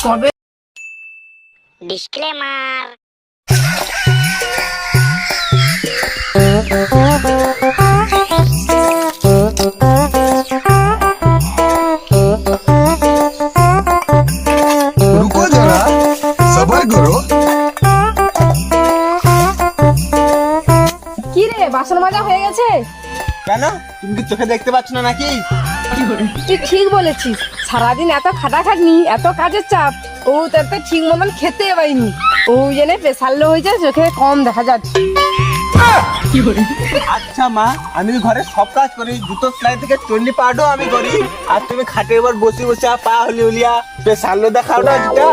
কবে ডিসক্লেমার। रुको जरा सबर करो। কি রে বাসন মাজা হয়ে গেছে? কেন তুমি কি চোখে দেখতে পাচ্ছ না নাকি? তুই ঠিক বলেছিস, সারাদিন এত খাটাখাটনি, এত কাজের চাপ, ও তাতে ঠিক মতন খেতে পাইনি, ও জেনে প্রেসার লো হয়েছে, চোখে কম দেখা যাচ্ছে। আচ্ছা মা, আমি ঘরে সব কাজ করি, জুতো সেলাই থেকে চন্ডি পাঠও আমি করি, আর তুমি খাটের উপর বসে বসে পা হলিউলিয়া সাল্লো দেখাও না যেটা।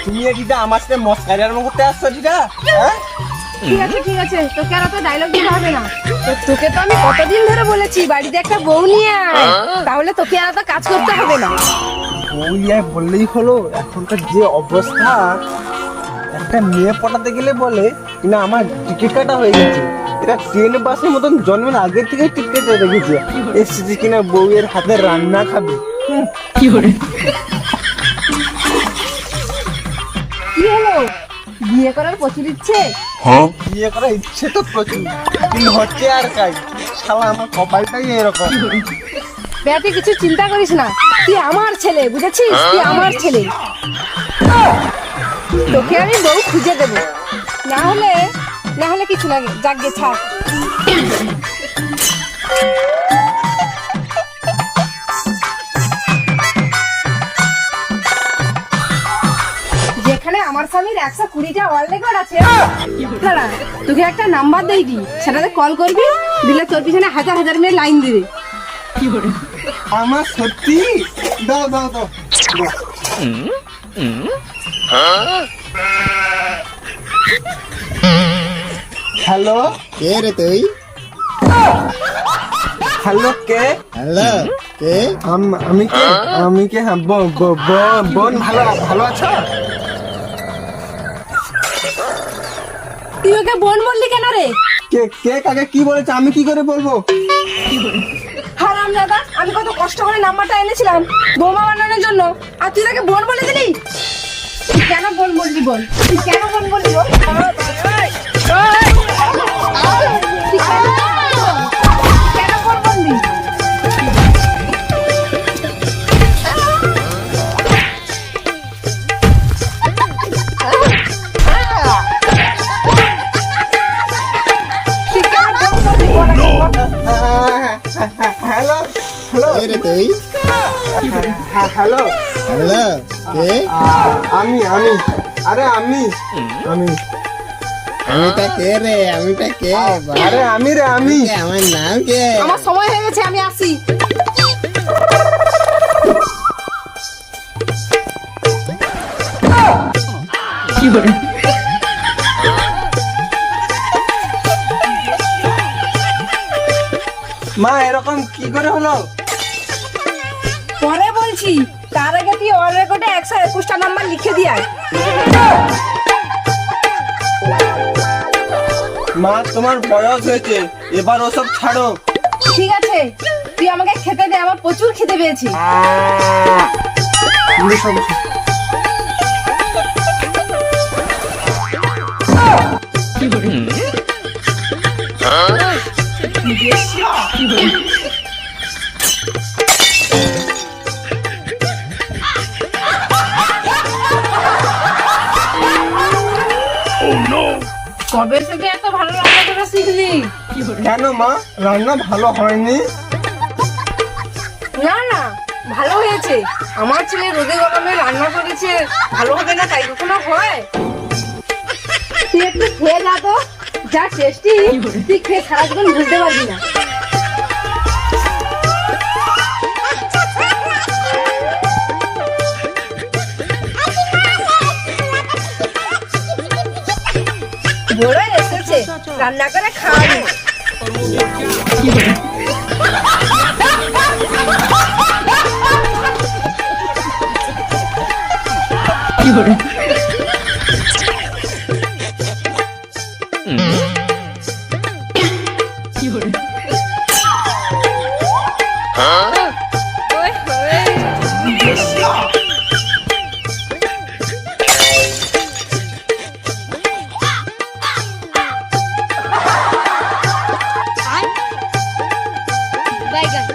তুমি এটা আমার সাথে মস্কারিয়ার করতে আসছো যেটা। ঠিক আছে ঠিক আছে, তোকে আর তো ডায়লগ দিতে হবে না। তোকে তো আমি কতদিন ধরে বলেছি বাড়িতে একটা বউ নিয়ে আয়, তাহলে তোকে আর তো কাজ করতে হবে না। বউলিয়ায় বললেই হলো, এখনকার যে অবস্থা, একটা মেয়ে পটাতে গেলে বলে কিনা আমার টিকিট কাটা হয়ে গেছে, এটা ট্রেন বাসের মতন জন্মের আগে থেকে টিকিট কেটে রেখেছে, এসেছে কিনা বউয়ের হাতে রান্না খাবে। কি হলো, বিয়ে করার প্রচুর ইচ্ছে? বিয়ে করার ইচ্ছে তো প্রচুর, কিন্তু হচ্ছে আর কাজ, শালা আমার কপালটাই এরকম। তুই কিছু চিন্তা করিস না, তুই আমার ছেলে, বুঝেছিস? তুই আমার ছেলে, তোকে আমি বউ খুঁজে দেবো, না হলে কিছু লাগে, যাক গে ছাড়। যেখানে আমার স্বামীর 120টা ওয়ার্ল্ড রেকর্ড আছে, দাঁড়া তোকে একটা নাম্বার দেই দি, সেটাতে কল করবি, দিলে তোর পিছনে হাজার হাজার মেয়ে লাইন দিবে। আমার সত্যি দাও দাও দাও। হ্যালো, কে রে তুই? হ্যালো কে? হ্যালো কে? আমি কে? হ্যাঁ বোন, ভালো আছো? তুই ওকে বোন বললি কেন রে? কে কাকে কি বলেছে আমি কি করে বলবো? হারাম দাদা, আমি কত কষ্ট করে নাম্বারটা এনেছিলাম বোমা বানানোর জন্য, আর তুই তাকে বোন বলে দিলি? তুই কেন বোন বললি বল? তুই কেন বোন বললি বল? তুই কেন বোন বললি? হ্যালো হ্যালো কে রে তুই? হ্যালো, হ্যালো কে? আরে আমি আমিটা কে রে? আমিটা কে? আরে আমি রে আমি। কে? আমার নাম কে? আমার সময় হয়ে গেছে, আমি আসি। মা এরকম কি করে হলো? পরে বলছি, তার আগে তুই ওর রেকর্ডে 121টা নাম্বার লিখে দিয়ে আয়। মা তোমার বয়স হয়েছে, এবার ওসব ছাড়ো। ঠিক আছে, তুই আমাকে খেতে দে, আমার প্রচুর খেতে পেয়েছি। কবে থেকে এত ভালো রান্না করা শিখলি? কেন মা, রান্না ভালো হয়নি? না না, ভালো হয়েছে। আমার ছেলে রোদে গরমে রান্না করেছে, ভালো হবে না তাই কখনো হয়? তুই একটু খেয়ে যা তো, যা টেস্টি, তুই খেয়ে সারা জীবন ভুলতে পারবি না। বড় এসেছে, রান্না করে খাওয়াবি। কি बैगन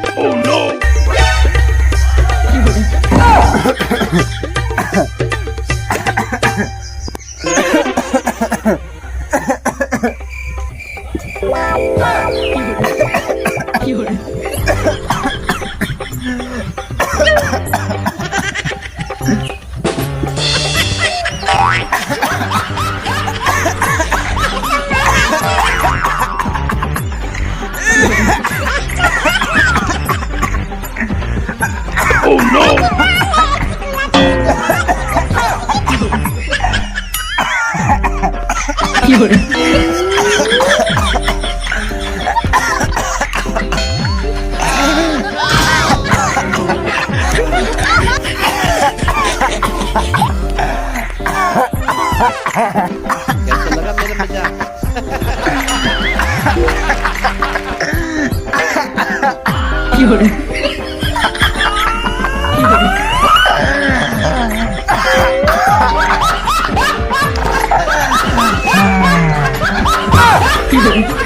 कैसा लगा मेरा मजाक? কি